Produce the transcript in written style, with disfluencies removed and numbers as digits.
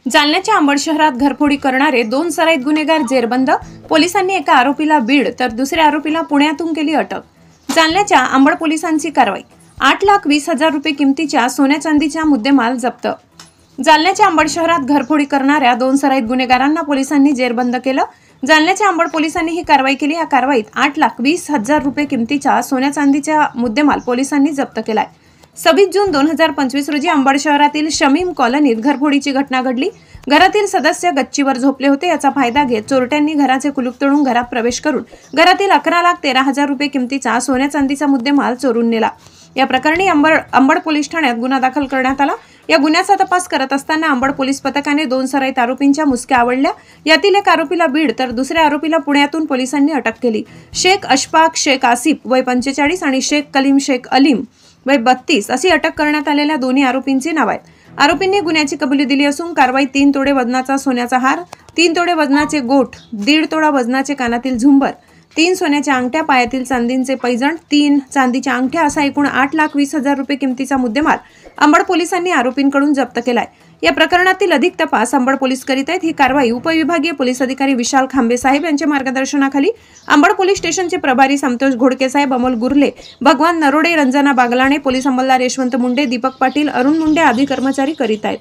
जालन्याच्या अंबड शहरात घरफोडी करणारे 2 सराईत गुन्हेगार जेरबंद। पोलिसांनी एका आरोपीला बीड तर दुसऱ्या आरोपीला पुण्यातून केली अटक। जालन्याच्या अंबड पोलिसांची कारवाई। 8,20,000 रुपये किमतीच्या सोन्या चांदीचा मुद्देमाल जप्त। जालन्याच्या अंबड शहरात घरफोडी करणाऱ्या 2 सराईत गुन्हेगारांना पोलिसांनी जेरबंद केलं। जालन्याच्या अंबड पोलिसांनी ही कारवाई केली। या कारवाईत 8,20,000 रुपये किमतीचा सोन्या चांदीचा मुद्देमाल पोलिसांनी जप्त केलाय। 26 जून 2025 रोजी अंबड शहरातील शमीम कॉलनीत घरफोडीची घटना घडली। घरातील सदस्य गच्चीवर झोपले होते। याचा फायदा घेत चोरट्यांनी घराचे कुलूप तोडून घरात प्रवेश करून घरातील 11,13,000 रुपये किमतीचा सोन्या चांदीचा मुद्देमाल चोरून नेला। या प्रकरणी अंबड पोलीस ठाण्यात गुन्हा दाखल करण्यात आला। या गुन्ह्याचा तपास करत असताना अंबड पोलीस पथकाने 2 सराईत आरोपींच्या मुसक्या आवळल्या। यातील एक आरोपीला बीड तर दुसऱ्या आरोपीला पुण्यातून पोलिसांनी अटक केली। शेख अशफाक शेख आसिफ वय 45 आणि शेख कलीम शेख अलीम वय 32 अशी अटक करण्यात आलेल्या दोन्ही आरोपींची नाव आहेत। आरोपींनी गुन्ह्याची कबुली दिली असून कारवाईत 3 तोडे वजनाचा सोन्याचा हार, 3 तोडे वजनाचे गोठ, 1.5 तोडा वजनाचे कानातील झुंबर, 3 सोन्याच्या अंगठ्या, पायातील चांदीचे पैजण, 3 चांदीच्या अंगठ्या असा एकूण 8,20,000 रुपये किमतीचा मुद्देमाल अंबड पोलिसांनी आरोपींकडून जप्त केलाय। या प्रकरणातील अधिक तपास अंबड पोलीस करीत आहेत। ही कारवाई उपविभागीय पोलीस अधिकारी विशाल खांबे साहेब यांच्या मार्गदर्शनाखाली अंबड पोलीस स्टेशनचे प्रभारी संतोष घोडके साहेब, अमोल गुर्ले, भगवान नरोडे, रंजना बागलाणे, पोलीस अंमलदार यशवंत मुंडे, दीपक पाटील, अरुण मुंडे आदी कर्मचारी करीत आहेत।